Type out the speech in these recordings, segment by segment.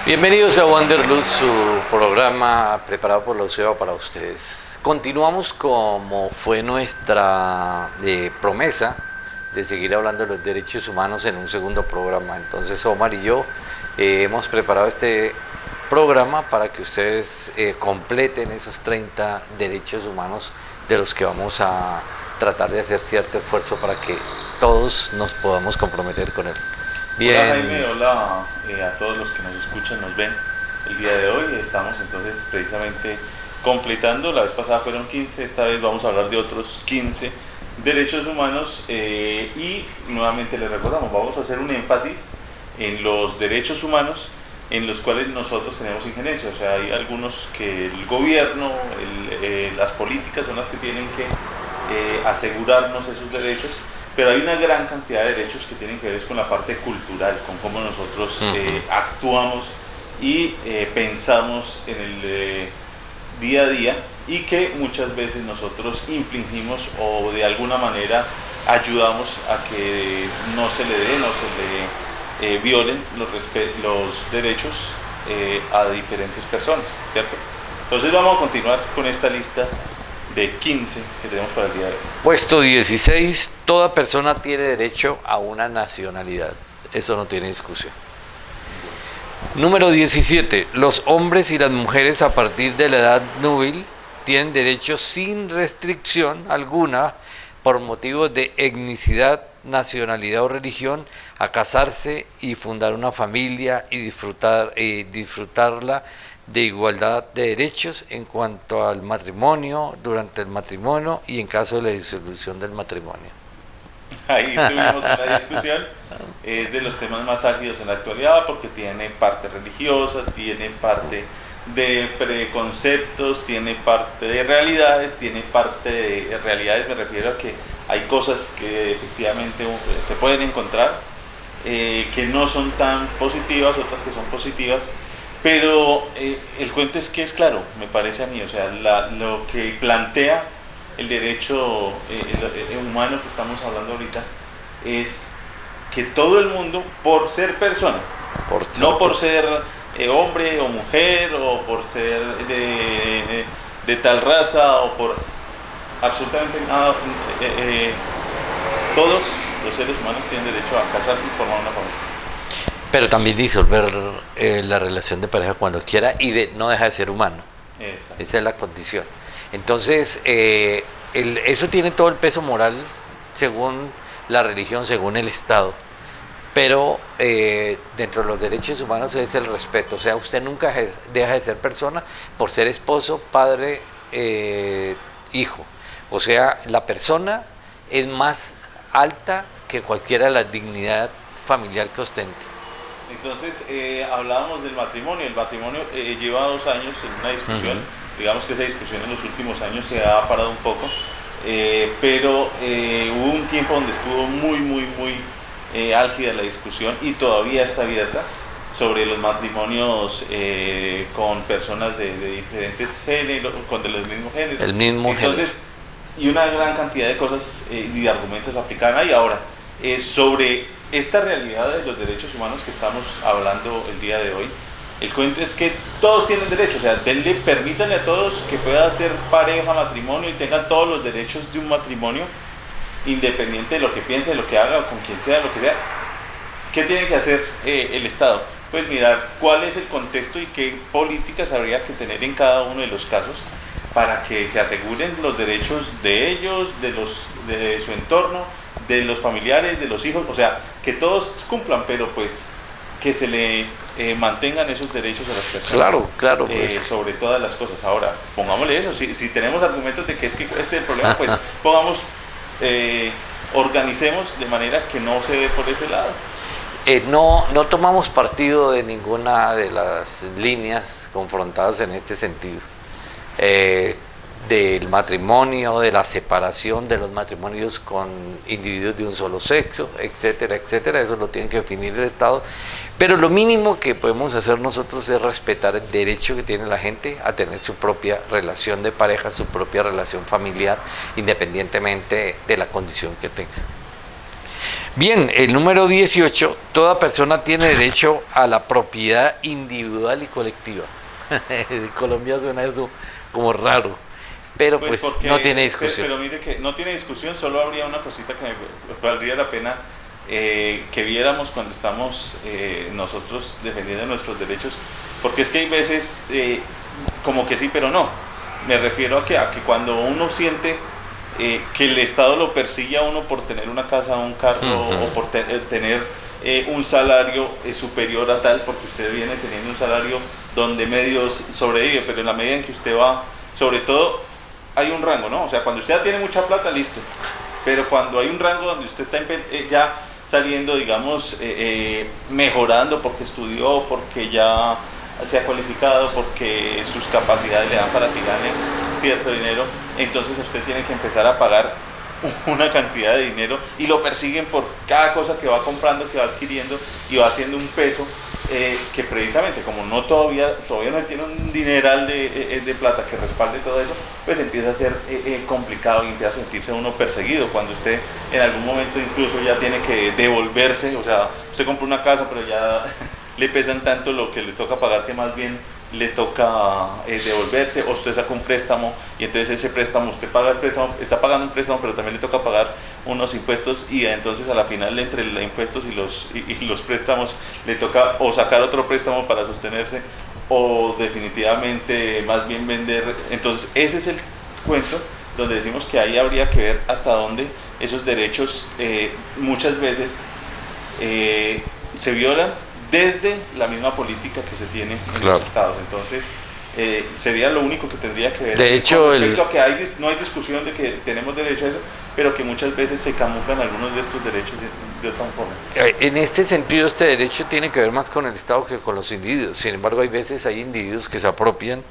Bienvenidos a Wanderlust, su programa preparado por la UCEBA para ustedes. Continuamos como fue nuestra promesa de seguir hablando de los derechos humanos en un segundo programa. Entonces Omar y yo hemos preparado este programa para que ustedes completen esos 30 derechos humanos de los que vamos a tratar de hacer cierto esfuerzo para que todos nos podamos comprometer con él. Bien. Hola Jaime, hola a todos los que nos escuchan, nos ven el día de hoy. Estamos entonces precisamente completando, la vez pasada fueron 15, esta vez vamos a hablar de otros 15 derechos humanos y nuevamente les recordamos, vamos a hacer un énfasis en los derechos humanos en los cuales nosotros tenemos injerencia. O sea, hay algunos que el gobierno, las políticas son las que tienen que asegurarnos esos derechos, pero hay una gran cantidad de derechos que tienen que ver con la parte cultural, con cómo nosotros actuamos y pensamos en el día a día, y que muchas veces nosotros infringimos o de alguna manera ayudamos a que no se le dé, no se le violen los derechos a diferentes personas, ¿cierto? Entonces vamos a continuar con esta lista de 15 que tenemos para el día de hoy. Puesto 16, toda persona tiene derecho a una nacionalidad. Eso no tiene discusión. Número 17, los hombres y las mujeres a partir de la edad núbil tienen derecho sin restricción alguna por motivos de etnicidad, nacionalidad o religión a casarse y fundar una familia y disfrutarla de igualdad de derechos en cuanto al matrimonio, durante el matrimonio y en caso de la disolución del matrimonio. Ahí tuvimos una discusión, es de los temas más álgidos en la actualidad porque tiene parte religiosa, tiene parte de preconceptos, tiene parte de realidades, me refiero a que hay cosas que efectivamente se pueden encontrar que no son tan positivas, otras que son positivas. Pero el cuento es que es claro, me parece a mí, o sea, lo que plantea el derecho humano que estamos hablando ahorita es que todo el mundo, por ser persona, no por ser hombre o mujer, o por ser de tal raza, o por absolutamente nada, todos los seres humanos tienen derecho a casarse y formar una familia. Pero también disolver la relación de pareja cuando quiera y no deja de ser humano. Exacto. Esa es la condición. Entonces, eso tiene todo el peso moral según la religión, según el Estado. Pero dentro de los derechos humanos es el respeto. O sea, usted nunca deja de ser persona por ser esposo, padre, hijo. O sea, la persona es más alta que cualquiera de la dignidad familiar que ostente. Entonces hablábamos del matrimonio. El matrimonio lleva 2 años en una discusión. Digamos que esa discusión en los últimos años se ha parado un poco, pero hubo un tiempo donde estuvo muy álgida la discusión y todavía está abierta sobre los matrimonios con personas de diferentes géneros, con de los mismos géneros. El mismo Entonces, y una gran cantidad de cosas y de argumentos aplican ahí. Ahora, sobre esta realidad de los derechos humanos que estamos hablando el día de hoy, el cuento es que todos tienen derecho, o sea, permítanle a todos que puedan ser pareja, matrimonio y tengan todos los derechos de un matrimonio, independiente de lo que piense, de lo que haga, o con quien sea, lo que sea. ¿Qué tiene que hacer el Estado? Pues mirar cuál es el contexto y qué políticas habría que tener en cada uno de los casos para que se aseguren los derechos de ellos, de su entorno, de los familiares, de los hijos, o sea, que todos cumplan, pero pues que se le mantengan esos derechos a las personas. Claro. Sobre todas las cosas. Ahora, pongámosle eso, si tenemos argumentos de que es el problema, pues organicemos de manera que no se dé por ese lado. No tomamos partido de ninguna de las líneas confrontadas en este sentido. Del matrimonio, de la separación de los matrimonios con individuos de un solo sexo, etcétera, eso lo tiene que definir el Estado, pero lo mínimo que podemos hacer nosotros es respetar el derecho que tiene la gente a tener su propia relación de pareja, su propia relación familiar, independientemente de la condición que tenga. Bien, el número 18, toda persona tiene derecho a la propiedad individual y colectiva. En Colombia suena eso como raro, pero pues porque, no tiene discusión. pero mire que no tiene discusión, solo habría una cosita que me valdría la pena que viéramos cuando estamos nosotros defendiendo nuestros derechos, porque es que hay veces como que sí, pero no. Me refiero a que cuando uno siente que el Estado lo persigue a uno por tener una casa, un carro, o por tener un salario superior a tal, porque usted viene teniendo un salario donde medio sobrevive, pero en la medida en que usted va, sobre todo hay un rango, ¿no? O sea, cuando usted ya tiene mucha plata, listo, pero cuando hay un rango donde usted está ya saliendo, digamos, mejorando porque estudió, porque ya se ha cualificado, porque sus capacidades le dan para que gane cierto dinero, entonces usted tiene que empezar a pagar una cantidad de dinero y lo persiguen por cada cosa que va comprando, que va adquiriendo, y va haciendo un peso que precisamente como no todavía no tiene un dineral de plata que respalde todo eso, pues empieza a ser complicado y empieza a sentirse uno perseguido cuando usted en algún momento incluso ya tiene que devolverse. O sea, usted compra una casa pero ya le pesan tanto lo que le toca pagar que más bien le toca devolverse, o usted saca un préstamo y entonces ese préstamo, usted paga el préstamo, está pagando un préstamo, pero también le toca pagar unos impuestos, y entonces a la final entre los impuestos y los préstamos le toca o sacar otro préstamo para sostenerse, o definitivamente más bien vender. Entonces ese es el cuento donde decimos que ahí habría que ver hasta dónde esos derechos muchas veces se violan desde la misma política que se tiene en los estados. Entonces sería lo único que tendría que ver. De hecho, respecto a que no hay discusión de que tenemos derecho a eso, pero que muchas veces se camuflan algunos de estos derechos de otra forma. En este sentido, este derecho tiene que ver más con el Estado que con los individuos. Sin embargo, hay veces hay individuos que se apropian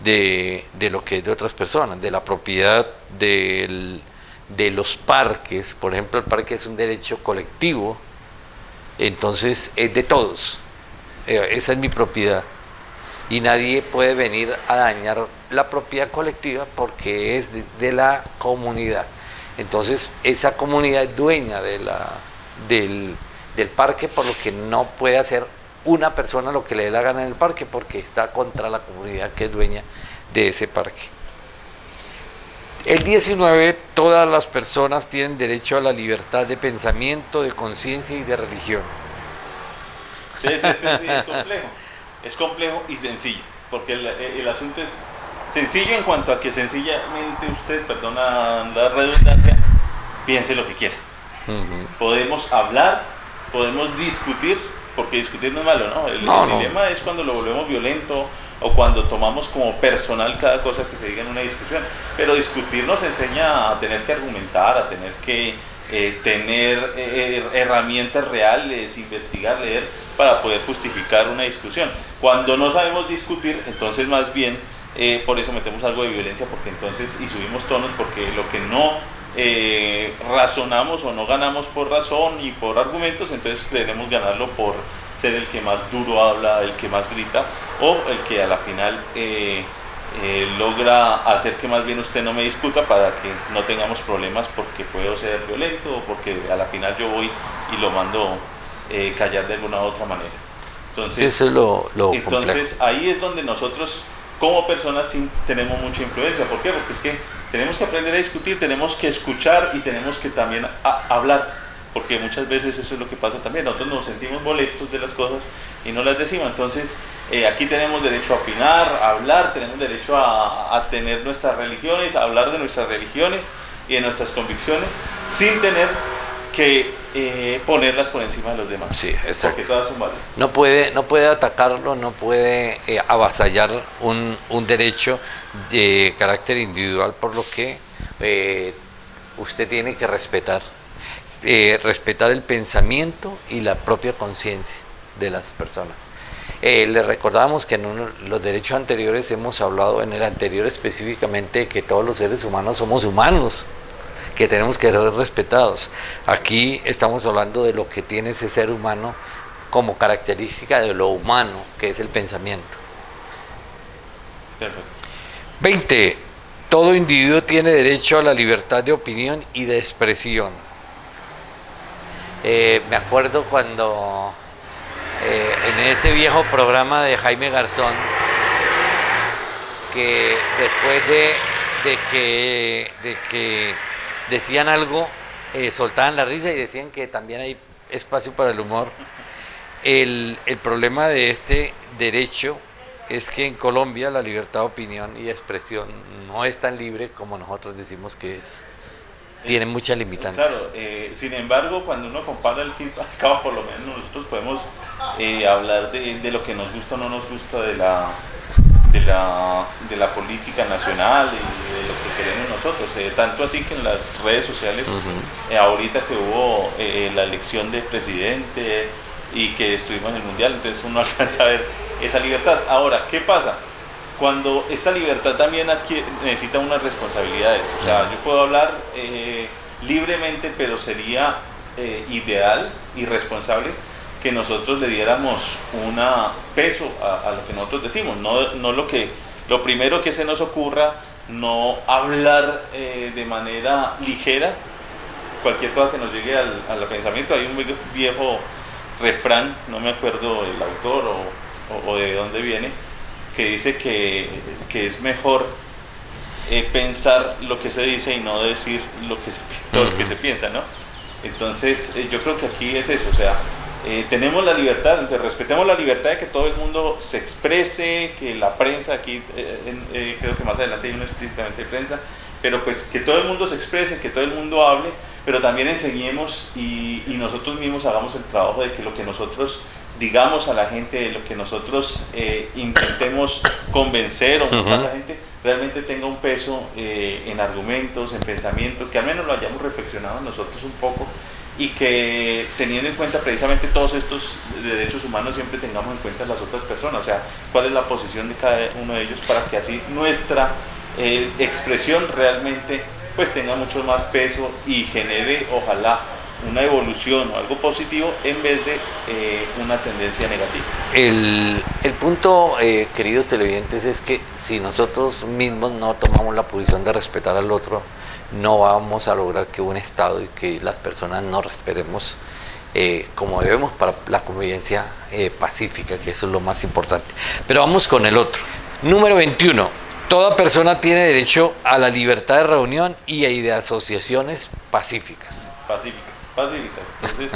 de lo que es de otras personas, de la propiedad de los parques. Por ejemplo, el parque es un derecho colectivo, entonces es de todos. Esa es mi propiedad y nadie puede venir a dañar la propiedad colectiva porque es de la comunidad. Entonces esa comunidad es dueña del parque, por lo que no puede hacer una persona lo que le dé la gana en el parque, porque está contra la comunidad que es dueña de ese parque. El 19, todas las personas tienen derecho a la libertad de pensamiento, de conciencia y de religión. Entonces sí es complejo y sencillo, porque el asunto es sencillo en cuanto a que sencillamente usted, perdona la redundancia, piense lo que quiera. Podemos hablar, podemos discutir, porque discutir no es malo, ¿no? El dilema es cuando lo volvemos violento, o cuando tomamos como personal cada cosa que se diga en una discusión. Pero discutir nos enseña a tener que argumentar, a tener que tener herramientas reales, investigar, leer, para poder justificar una discusión. Cuando no sabemos discutir, entonces más bien por eso metemos algo de violencia, porque entonces y subimos tonos, porque lo que no razonamos o no ganamos por razón y por argumentos, entonces queremos ganarlo por ser el que más duro habla, el que más grita, o el que a la final logra hacer que más bien usted no me discuta, para que no tengamos problemas porque puedo ser violento, o porque a la final yo voy y lo mando callar de alguna u otra manera. Entonces, eso es lo entonces ahí es donde nosotros como personas sí tenemos mucha influencia. ¿Por qué? Porque es que tenemos que aprender a discutir, tenemos que escuchar y tenemos que también hablar. Porque muchas veces eso es lo que pasa también, nosotros nos sentimos molestos de las cosas y no las decimos. Entonces aquí tenemos derecho a opinar, a hablar, tenemos derecho a tener nuestras religiones, a hablar de nuestras religiones y de nuestras convicciones, sin tener que ponerlas por encima de los demás. Sí, exacto. Porque todas son válidas. No puede atacarlo, no puede avasallar un derecho de carácter individual, por lo que usted tiene que respetar el pensamiento y la propia conciencia de las personas. Le recordamos que en los derechos anteriores hemos hablado, en el anterior específicamente, de que todos los seres humanos somos humanos, que tenemos que ser respetados. Aquí estamos hablando de lo que tiene ese ser humano como característica de lo humano, que es el pensamiento. Perfecto. 20. Todo individuo tiene derecho a la libertad de opinión y de expresión. Me acuerdo cuando en ese viejo programa de Jaime Garzón, que después de que decían algo, soltaban la risa y decían que también hay espacio para el humor. El problema de este derecho es que en Colombia la libertad de opinión y de expresión no es tan libre como nosotros decimos que es. Tiene muchas limitantes. Claro, sin embargo, cuando uno compara el fin al cabo, por lo menos nosotros podemos hablar de lo que nos gusta o no nos gusta de la política nacional y de lo que queremos nosotros. Tanto así que en las redes sociales, ahorita que hubo la elección de presidente y que estuvimos en el Mundial, entonces uno alcanza a ver esa libertad. Ahora, ¿qué pasa? Cuando esta libertad también necesita unas responsabilidades. O sea, yo puedo hablar libremente, pero sería ideal y responsable que nosotros le diéramos un peso a lo que nosotros decimos, no lo primero que se nos ocurra, no hablar de manera ligera cualquier cosa que nos llegue al pensamiento. Hay un viejo refrán, no me acuerdo el autor o de dónde viene, que dice que es mejor pensar lo que se dice y no decir todo lo que se piensa, ¿no? Entonces yo creo que aquí es eso, o sea, tenemos la libertad, entonces respetemos la libertad de que todo el mundo se exprese, que la prensa, aquí creo que más adelante hay uno explícitamente de prensa, pero pues que todo el mundo se exprese, que todo el mundo hable, pero también enseñemos y nosotros mismos hagamos el trabajo de que lo que nosotros digamos a la gente, de lo que nosotros intentemos convencer o mostrar a la gente, realmente tenga un peso en argumentos, en pensamiento, que al menos lo hayamos reflexionado nosotros un poco y que teniendo en cuenta precisamente todos estos derechos humanos siempre tengamos en cuenta las otras personas, o sea, cuál es la posición de cada uno de ellos para que así nuestra expresión realmente pues tenga mucho más peso y genere ojalá una evolución o algo positivo en vez de una tendencia negativa. El punto, queridos televidentes, es que si nosotros mismos no tomamos la posición de respetar al otro, no vamos a lograr que un Estado y que las personas nos respetemos como debemos para la convivencia pacífica, que eso es lo más importante. Pero vamos con el otro. Número 21. Toda persona tiene derecho a la libertad de reunión y de asociaciones pacíficas. Pacíficas. Entonces,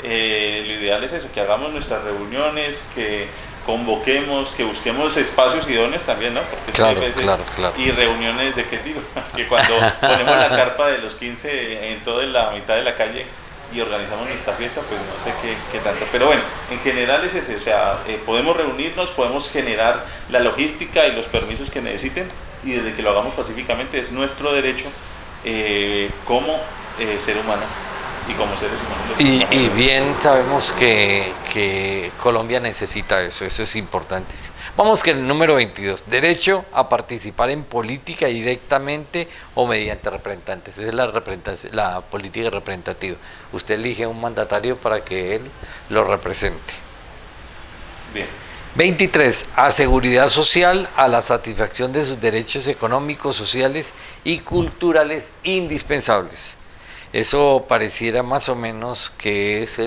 lo ideal es eso, que hagamos nuestras reuniones, que convoquemos, que busquemos espacios idóneos también, ¿no? Porque claro, hay veces, claro. y reuniones de qué tipo, que cuando ponemos la carpa de los 15 en toda la mitad de la calle y organizamos nuestra fiesta, pues no sé qué tanto. Pero bueno, en general es ese, o sea, podemos reunirnos, podemos generar la logística y los permisos que necesiten, y desde que lo hagamos pacíficamente es nuestro derecho como ser humano y como seres humanos. Y bien sabemos que Colombia necesita eso es importantísimo. Vamos con el número 22, derecho a participar en política directamente o mediante representantes. Esa es la política representativa. Usted elige un mandatario para que él lo represente. Bien. 23. A seguridad social, a la satisfacción de sus derechos económicos, sociales y culturales indispensables. Eso pareciera más o menos que es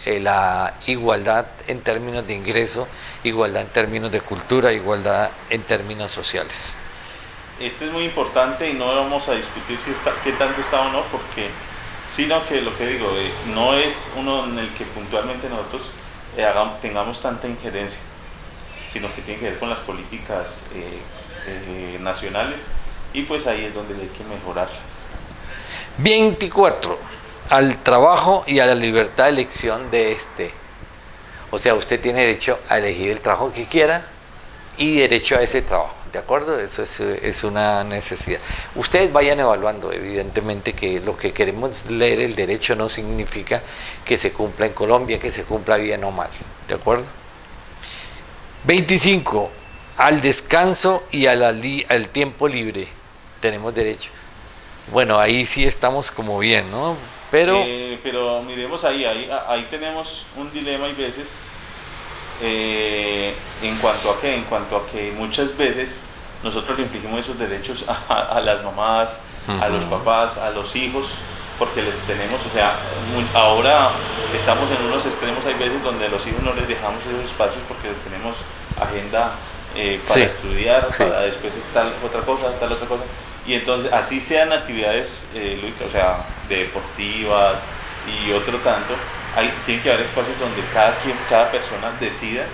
la igualdad en términos de ingreso, igualdad en términos de cultura, igualdad en términos sociales. Este es muy importante y no vamos a discutir qué tanto está o no, porque sino que lo que digo, no es uno en el que puntualmente nosotros tengamos tanta injerencia, sino que tiene que ver con las políticas nacionales, y pues ahí es donde hay que mejorarlas. 24. Al trabajo y a la libertad de elección de este. O sea, usted tiene derecho a elegir el trabajo que quiera y derecho a ese trabajo, ¿de acuerdo? Eso es una necesidad. Ustedes vayan evaluando, evidentemente, que lo que queremos leer el derecho no significa que se cumpla en Colombia, que se cumpla bien o mal, ¿de acuerdo? 25. Al descanso y al tiempo libre tenemos derecho. Bueno, ahí sí estamos como bien, ¿no? Pero miremos ahí tenemos un dilema, hay veces, en cuanto a que muchas veces nosotros le infligimos esos derechos a las mamás, a los papás, a los hijos, porque les tenemos, o sea, ahora estamos en unos extremos, hay veces donde a los hijos no les dejamos esos espacios porque les tenemos agenda para estudiar, para después tal otra cosa, y entonces así sean actividades lúdicas, o sea, deportivas y otro tanto, tiene que haber espacios donde cada persona decida,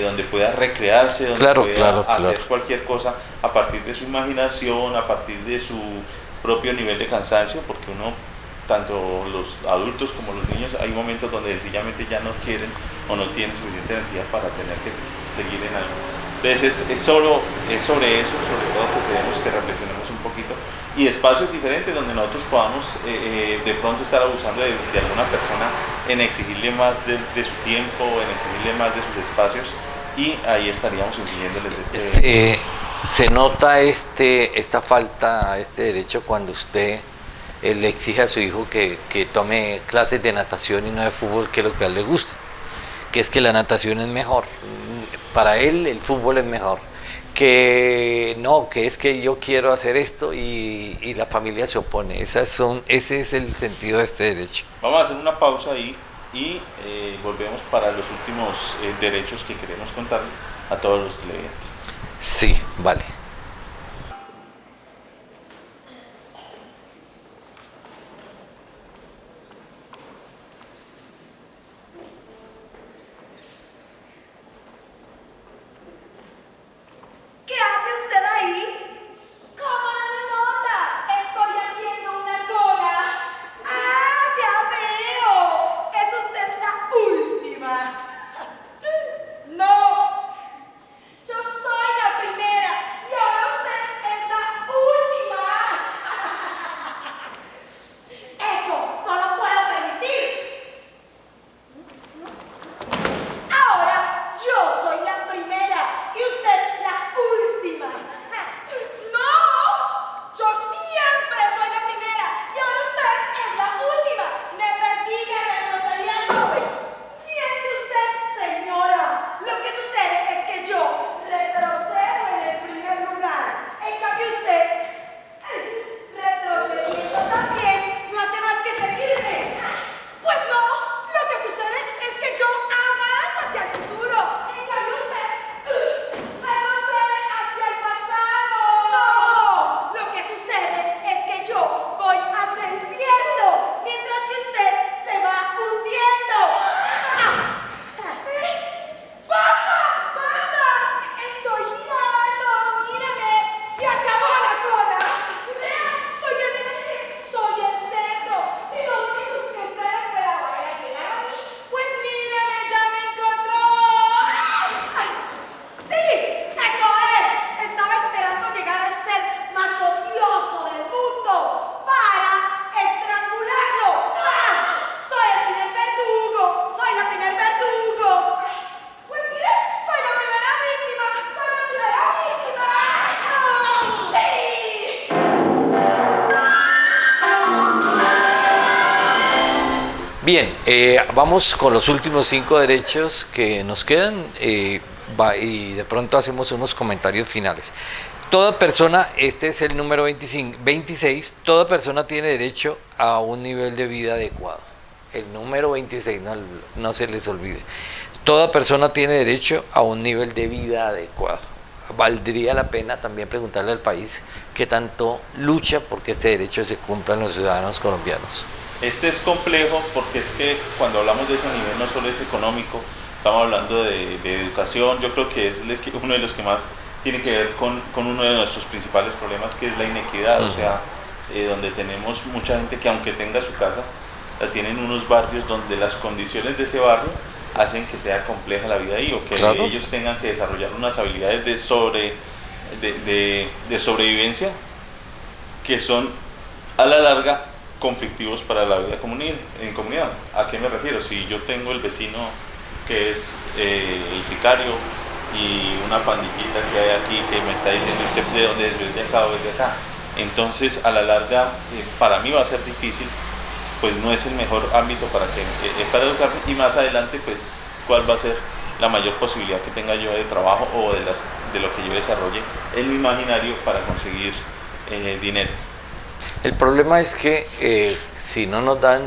donde pueda recrearse, donde pueda hacer cualquier cosa a partir de su imaginación, a partir de su propio nivel de cansancio, porque uno, tanto los adultos como los niños, hay momentos donde sencillamente ya no quieren o no tienen suficiente energía para tener que seguir en algo. Entonces es sobre eso, sobre todo, que queremos que reflexionemos un poquito, y espacios diferentes donde nosotros podamos de pronto estar abusando de alguna persona en exigirle más de su tiempo, en exigirle más de sus espacios, y ahí estaríamos impidiéndoles Se nota esta falta, este derecho, cuando usted le exige a su hijo que tome clases de natación y no de fútbol, que es lo que a él le gusta, que es que la natación es mejor, para él el fútbol es mejor, que no, que es que yo quiero hacer esto y la familia se opone. Ese es el sentido de este derecho. Vamos a hacer una pausa ahí y volvemos para los últimos derechos que queremos contarles a todos los televidentes. Sí, vale. ¿Qué hace usted ahí? ¿Cómo no lo nota? Estoy haciendo una cola. ¡Ah, ya veo! Es usted la última. No. Yo soy la primera y ahora usted es la última. Eso no lo puedo permitir. Ahora yo soy la primera y usted la última. ¡No! Yo siempre soy la primera y ahora usted es la última. Me persigue retrocediendo. Miente usted, señora. Lo que sucede es que yo retrocedo en el primer lugar. En cambio usted, retrocediendo también, no hace más que seguirme. Pues no, lo que sucede es que yo avanzo hacia el futuro. En cambio usted retrocede hacia el pasado. No, lo que sucede es que yo voy ascendiendo, mientras que usted se va hundiendo. ¡Basta! ¡Basta! Estoy girando, míreme, se acabó la cola. Vean, soy el centro. Si lo único que usted esperaba era llegar a mí, pues míreme, ya me encontró. ¡Sí! ¡Eso es! Estaba esperando llegar al ser más odioso del mundo para estrangularlo. ¡Ah! ¡Soy el primer verdugo! ¡Soy la primer verdugo! Pues mire, soy la primera víctima. ¡Soy la primera víctima! ¡Sí! Bien, vamos con los últimos 5 derechos que nos quedan y de pronto hacemos unos comentarios finales. Toda persona, este es el número 26, toda persona tiene derecho a un nivel de vida adecuado. El número 26, no se les olvide. Toda persona tiene derecho a un nivel de vida adecuado. Valdría la pena también preguntarle al país qué tanto lucha porque este derecho se cumpla en los ciudadanos colombianos. Este es complejo porque es que cuando hablamos de ese nivel no solo es económico, estamos hablando de educación. Yo creo que es uno de los que más tiene que ver con uno de nuestros principales problemas, que es la inequidad. O sea, donde tenemos mucha gente que, aunque tenga su casa, la tienen en unos barrios donde las condiciones de ese barrio hacen que sea compleja la vida ahí, o que ellos tengan que desarrollar unas habilidades de sobrevivencia que son a la larga conflictivos para la vida en comunidad. ¿A qué me refiero? Si yo tengo el vecino que es el sicario y una pandillita que hay aquí que me está diciendo usted de dónde es de acá o es de acá, entonces a la larga para mí va a ser difícil, pues no es el mejor ámbito para educarme, y más adelante pues cuál va a ser la mayor posibilidad que tenga yo de trabajo o de lo que yo desarrolle en mi imaginario para conseguir dinero. El problema es que si no nos dan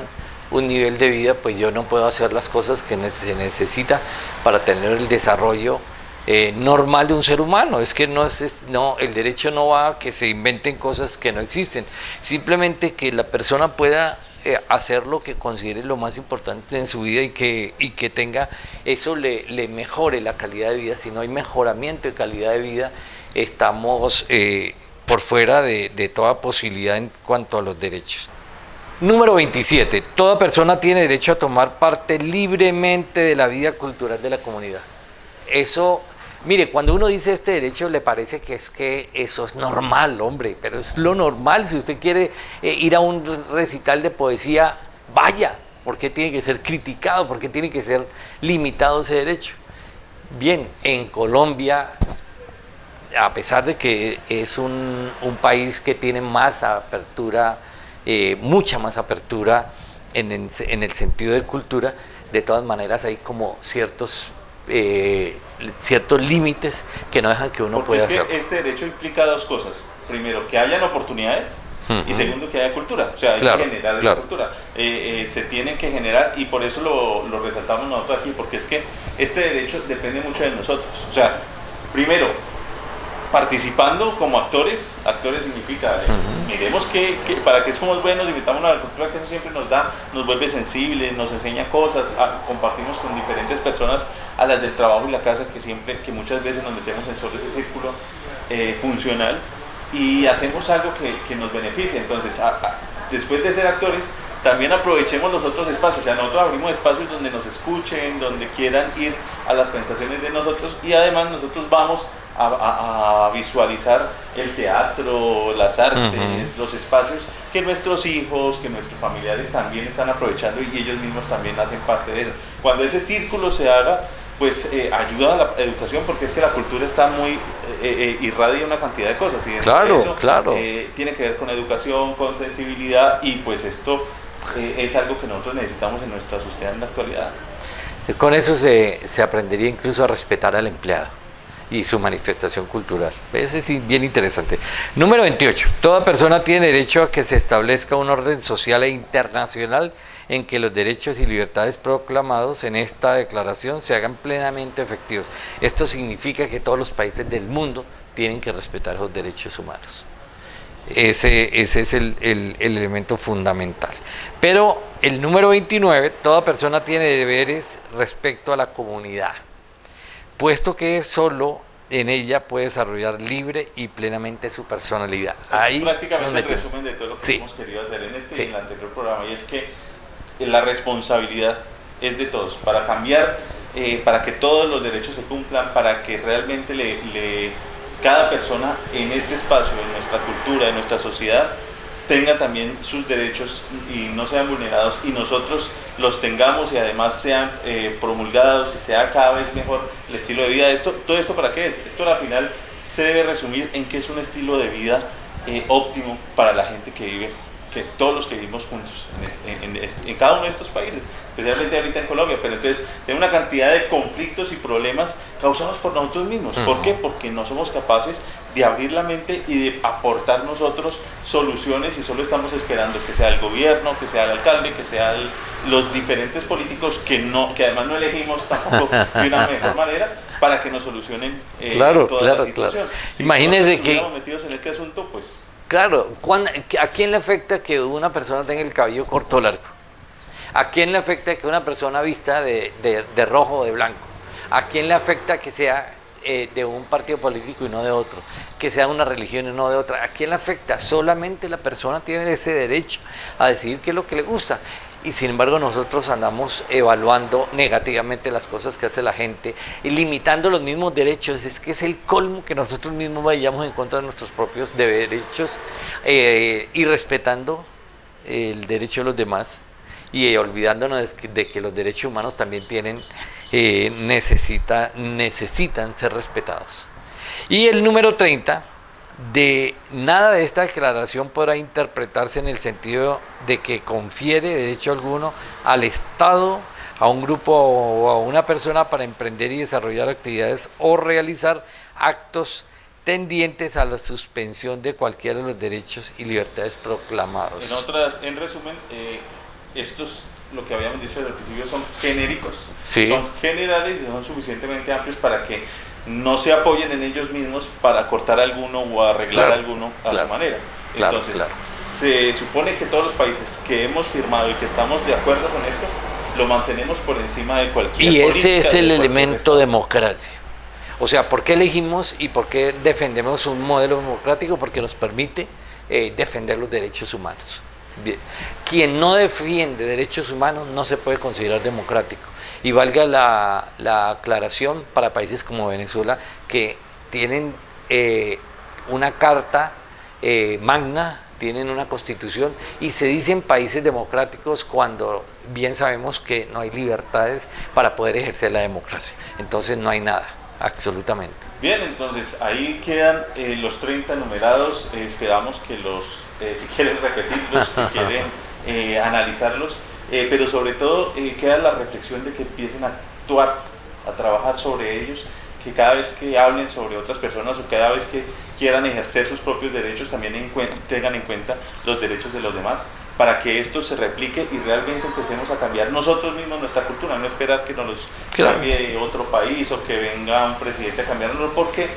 un nivel de vida, pues yo no puedo hacer las cosas que se necesita para tener el desarrollo normal de un ser humano. Es que no, el derecho no va a que se inventen cosas que no existen, simplemente que la persona pueda hacer lo que considere lo más importante en su vida y que tenga eso le mejore la calidad de vida. Si no hay mejoramiento de calidad de vida, estamos por fuera de toda posibilidad en cuanto a los derechos. Número 27. Toda persona tiene derecho a tomar parte libremente de la vida cultural de la comunidad. Eso, mire, cuando uno dice este derecho le parece que eso es normal, hombre, pero es lo normal. Si usted quiere ir a un recital de poesía, vaya. ¿Por qué tiene que ser criticado? ¿Por qué tiene que ser limitado ese derecho? Bien, en Colombia, a pesar de que es un país que tiene más apertura, mucha más apertura en el sentido de cultura, de todas maneras hay como ciertos límites que no dejan que uno pueda hacerlo. Porque este derecho implica dos cosas. Primero, que hayan oportunidades, y segundo, que haya cultura. O sea, hay que generar esa cultura. Se tienen que generar, y por eso lo resaltamos nosotros aquí, porque es que este derecho depende mucho de nosotros. O sea, primero, participando como actores significa, miremos que para qué somos buenos, invitamos a la cultura, que eso siempre nos vuelve sensibles, nos enseña cosas, compartimos con diferentes personas, a las del trabajo y la casa, que muchas veces nos metemos en solo ese círculo funcional, y hacemos algo que nos beneficia. Entonces, después de ser actores, también aprovechemos los otros espacios. O sea, nosotros abrimos espacios donde nos escuchen, donde quieran ir a las presentaciones de nosotros, y además nosotros vamos a visualizar el teatro, las artes, los espacios que nuestros hijos, que nuestros familiares también están aprovechando, y ellos mismos también hacen parte de eso. Cuando ese círculo se haga, pues ayuda a la educación, porque es que la cultura está muy irradia una cantidad de cosas, y eso tiene que ver con educación, con sensibilidad, y pues esto es algo que nosotros necesitamos en nuestra sociedad en la actualidad. Con eso se aprendería incluso a respetar al empleado y su manifestación cultural. Eso es bien interesante. Número 28. Toda persona tiene derecho a que se establezca un orden social e internacional en que los derechos y libertades proclamados en esta declaración se hagan plenamente efectivos. Esto significa que todos los países del mundo tienen que respetar los derechos humanos. Ese es el elemento fundamental. Pero el número 29, toda persona tiene deberes respecto a la comunidad, puesto que solo en ella puede desarrollar libre y plenamente su personalidad. Ahí es prácticamente el resumen de todo lo que hemos querido hacer en este y en el anterior programa, y es que la responsabilidad es de todos, para cambiar, para que todos los derechos se cumplan, para que realmente cada persona en este espacio, en nuestra cultura, en nuestra sociedad, tenga también sus derechos y no sean vulnerados, y nosotros los tengamos y además sean promulgados, y sea cada vez mejor el estilo de vida. ¿Todo esto para qué es? Esto al final se debe resumir en que es un estilo de vida óptimo para la gente que vive, que todos los que vivimos juntos en cada uno de estos países, especialmente ahorita en Colombia. Pero entonces hay una cantidad de conflictos y problemas causados por nosotros mismos. ¿Por qué? Porque no somos capaces de abrir la mente y de aportar nosotros soluciones, y solo estamos esperando que sea el gobierno, que sea el alcalde, que sean los diferentes políticos que además no elegimos tampoco de una mejor manera, para que nos solucionen toda la situación. Si imagínense que estamos metidos en este asunto, pues claro, ¿a quién le afecta que una persona tenga el cabello corto o largo? ¿A quién le afecta que una persona vista de rojo o de blanco? ¿A quién le afecta que sea de un partido político y no de otro? Que sea de una religión y no de otra. ¿A quién le afecta? Solamente la persona tiene ese derecho a decidir qué es lo que le gusta. Y sin embargo nosotros andamos evaluando negativamente las cosas que hace la gente y limitando los mismos derechos. Es que es el colmo que nosotros mismos vayamos en contra de nuestros propios derechos y respetando el derecho de los demás, y olvidándonos de que los derechos humanos también necesitan ser respetados. Y el número 30, de nada de esta declaración podrá interpretarse en el sentido de que confiere derecho alguno al Estado, a un grupo o a una persona para emprender y desarrollar actividades o realizar actos tendientes a la suspensión de cualquiera de los derechos y libertades proclamados. En resumen, estos, lo que habíamos dicho desde el principio, son genéricos, Sí. son generales y son suficientemente amplios para que no se apoyen en ellos mismos para cortar alguno o arreglar Claro, alguno a claro, su manera. claro, Entonces, claro. se supone que todos los países que hemos firmado y que estamos de acuerdo con esto, lo mantenemos por encima de cualquier Y ese política, es de el cualquier elemento estado. democracia. O sea, ¿por qué elegimos y por qué defendemos un modelo democrático? Porque nos permite defender los derechos humanos. Bien. Quien no defiende derechos humanos no se puede considerar democrático. Y valga la aclaración para países como Venezuela, que tienen una carta magna, tienen una constitución y se dicen países democráticos cuando bien sabemos que no hay libertades para poder ejercer la democracia. Entonces no hay nada, absolutamente. Bien, entonces ahí quedan los 30 numerados. Esperamos que si quieren repetirlos, si quieren analizarlos, pero sobre todo queda la reflexión de que empiecen a actuar, a trabajar sobre ellos, que cada vez que hablen sobre otras personas o cada vez que quieran ejercer sus propios derechos también tengan en cuenta los derechos de los demás, para que esto se replique y realmente empecemos a cambiar nosotros mismos nuestra cultura, no esperar que nos los cambie otro país o que venga un presidente a cambiarnos, porque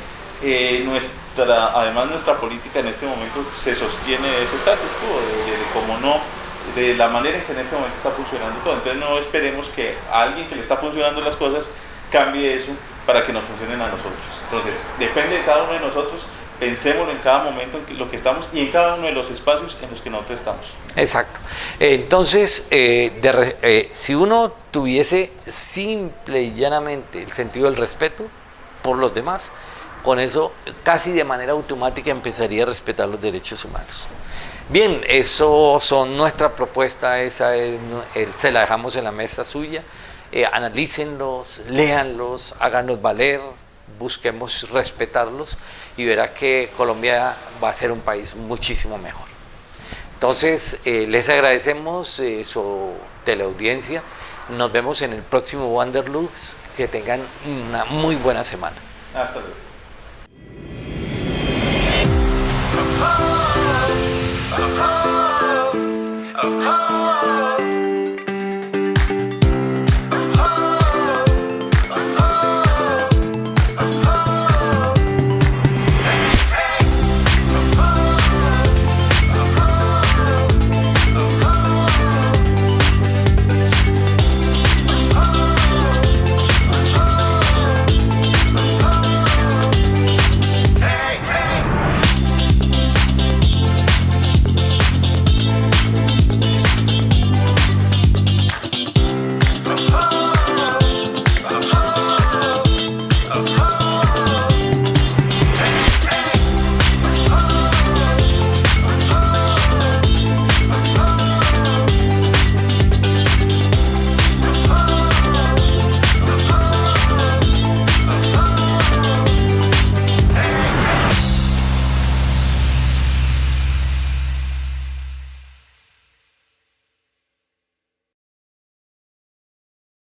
además nuestra política en este momento se sostiene de ese status quo, de la manera en que en este momento está funcionando todo. Entonces no esperemos que a alguien que le está funcionando las cosas cambie eso para que nos funcionen a nosotros. Entonces depende de cada uno de nosotros. Pensémoslo en cada momento en lo que estamos y en cada uno de los espacios en los que nosotros estamos. Exacto. Entonces, si uno tuviese simple y llanamente el sentido del respeto por los demás, con eso casi de manera automática empezaría a respetar los derechos humanos. Bien, eso son nuestra propuesta, se la dejamos en la mesa suya. Analícenlos, léanlos, háganlos valer, busquemos respetarlos y verá que Colombia va a ser un país muchísimo mejor. Entonces, les agradecemos su teleaudiencia. Nos vemos en el próximo Wanderlust. Que tengan una muy buena semana. Hasta luego.